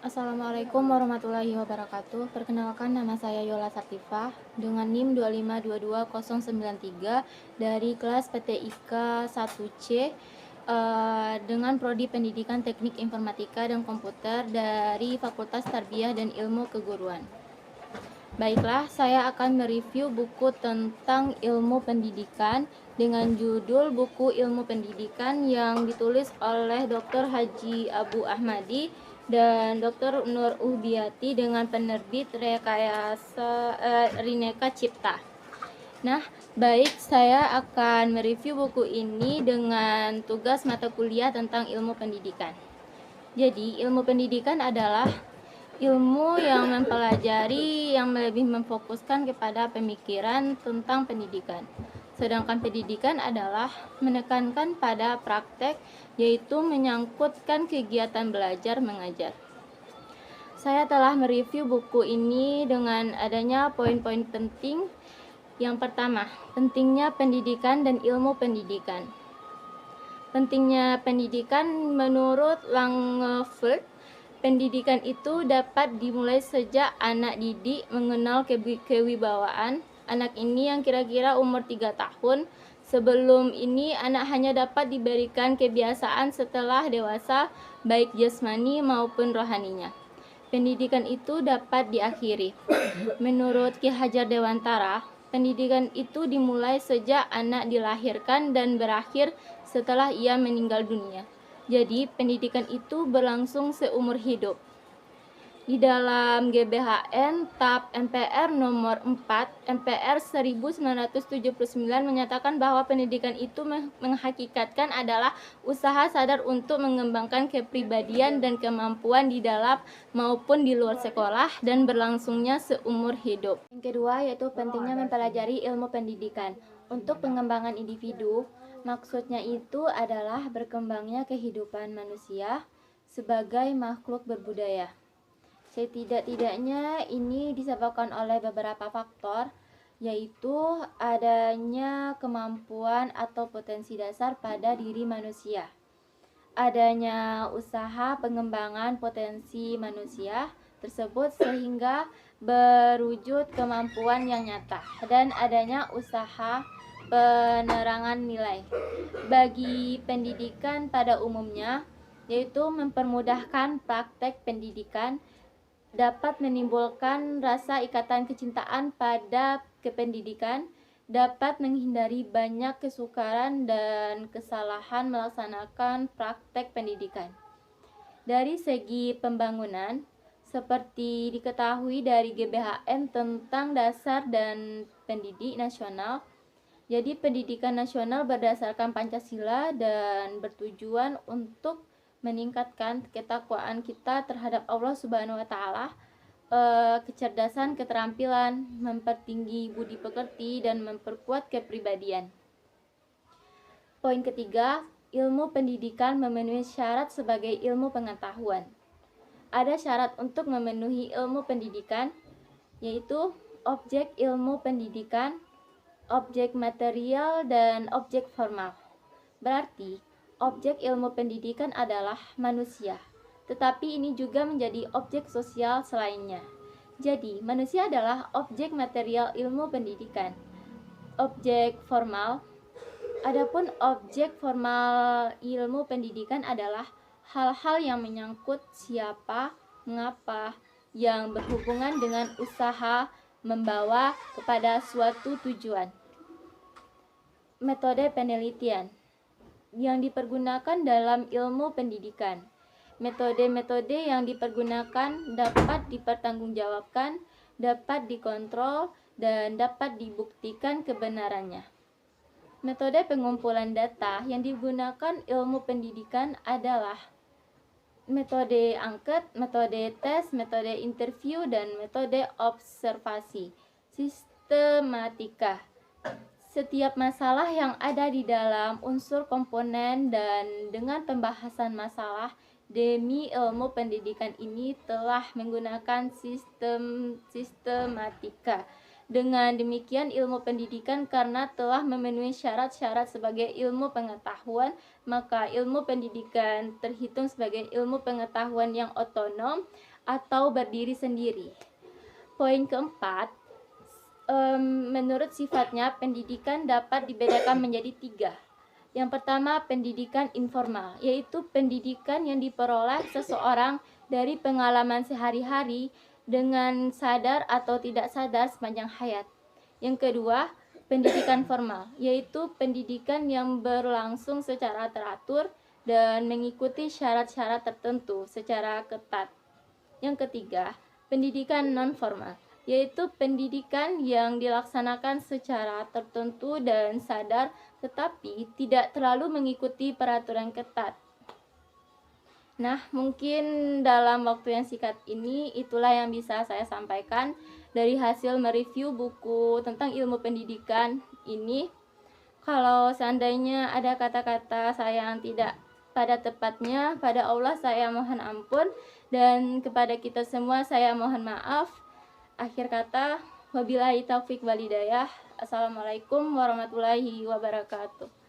Assalamualaikum warahmatullahi wabarakatuh. Perkenalkan, nama saya Yola Satifah dengan NIM 2522093 dari kelas PTIK 1C dengan prodi Pendidikan Teknik Informatika dan Komputer dari Fakultas Tarbiyah dan Ilmu Keguruan. Baiklah, saya akan mereview buku tentang ilmu pendidikan dengan judul buku Ilmu Pendidikan yang ditulis oleh Dr. Haji Abu Ahmadi dan Dr. Nur Uhbiati dengan penerbit Rineka Cipta. Nah, baik, saya akan mereview buku ini dengan tugas mata kuliah tentang ilmu pendidikan. Jadi, ilmu pendidikan adalah ilmu yang mempelajari yang lebih memfokuskan kepada pemikiran tentang pendidikan. Sedangkan pendidikan adalah menekankan pada praktek, yaitu menyangkutkan kegiatan belajar mengajar. Saya telah mereview buku ini dengan adanya poin-poin penting. Yang pertama, pentingnya pendidikan dan ilmu pendidikan. Pentingnya pendidikan menurut Langford, pendidikan itu dapat dimulai sejak anak didik mengenal kewibawaan. Anak ini yang kira-kira umur 3 tahun. Sebelum ini anak hanya dapat diberikan kebiasaan setelah dewasa, baik jasmani maupun rohaninya. Pendidikan itu dapat diakhiri. Menurut Ki Hajar Dewantara, pendidikan itu dimulai sejak anak dilahirkan dan berakhir setelah ia meninggal dunia. Jadi, pendidikan itu berlangsung seumur hidup. Di dalam GBHN TAP MPR nomor 4 MPR 1979 menyatakan bahwa pendidikan itu menghakikatkan adalah usaha sadar untuk mengembangkan kepribadian dan kemampuan di dalam maupun di luar sekolah dan berlangsungnya seumur hidup. Yang kedua yaitu pentingnya mempelajari ilmu pendidikan. Untuk pengembangan individu, maksudnya itu adalah berkembangnya kehidupan manusia sebagai makhluk berbudaya. Setidak-tidaknya ini disebabkan oleh beberapa faktor, yaitu adanya kemampuan atau potensi dasar pada diri manusia, adanya usaha pengembangan potensi manusia tersebut sehingga berwujud kemampuan yang nyata, dan adanya usaha penerangan nilai. Bagi pendidikan pada umumnya, yaitu mempermudahkan praktek pendidikan, dapat menimbulkan rasa ikatan kecintaan pada kependidikan, dapat menghindari banyak kesukaran dan kesalahan melaksanakan praktek pendidikan. Dari segi pembangunan, seperti diketahui dari GBHN tentang dasar dan pendidik nasional, jadi pendidikan nasional berdasarkan Pancasila dan bertujuan untuk meningkatkan ketakwaan kita terhadap Allah Subhanahu wa taala, kecerdasan, keterampilan, mempertinggi budi pekerti dan memperkuat kepribadian. Poin ketiga, ilmu pendidikan memenuhi syarat sebagai ilmu pengetahuan. Ada syarat untuk memenuhi ilmu pendidikan, yaitu objek ilmu pendidikan, objek material, dan objek formal. Berarti, objek ilmu pendidikan adalah manusia, tetapi ini juga menjadi objek sosial selainnya. Jadi, manusia adalah objek material ilmu pendidikan. Objek formal. Adapun objek formal ilmu pendidikan adalah hal-hal yang menyangkut siapa, mengapa, yang berhubungan dengan usaha membawa kepada suatu tujuan. Metode penelitian yang dipergunakan dalam ilmu pendidikan. Metode-metode yang dipergunakan dapat dipertanggungjawabkan, dapat dikontrol, dan dapat dibuktikan kebenarannya. Metode pengumpulan data yang digunakan ilmu pendidikan adalah metode angket, metode tes, metode interview, dan metode observasi. Sistematika. Setiap masalah yang ada di dalam unsur komponen dan dengan pembahasan masalah demi ilmu pendidikan ini telah menggunakan sistematika. Dengan demikian ilmu pendidikan karena telah memenuhi syarat-syarat sebagai ilmu pengetahuan, maka ilmu pendidikan terhitung sebagai ilmu pengetahuan yang otonom, atau berdiri sendiri. Poin keempat, menurut sifatnya pendidikan dapat dibedakan menjadi 3. Yang pertama, pendidikan informal, yaitu pendidikan yang diperoleh seseorang dari pengalaman sehari-hari dengan sadar atau tidak sadar sepanjang hayat. Yang kedua, pendidikan formal, yaitu pendidikan yang berlangsung secara teratur dan mengikuti syarat-syarat tertentu secara ketat. Yang ketiga, pendidikan non-formal, yaitu pendidikan yang dilaksanakan secara tertentu dan sadar tetapi tidak terlalu mengikuti peraturan ketat. Nah, mungkin dalam waktu yang singkat ini itulah yang bisa saya sampaikan dari hasil mereview buku tentang ilmu pendidikan ini. Kalau seandainya ada kata-kata saya yang tidak pada tepatnya, pada Allah saya mohon ampun, dan kepada kita semua saya mohon maaf. Akhir kata, wabillahi taufik wal hidayah. Assalamualaikum warahmatullahi wabarakatuh.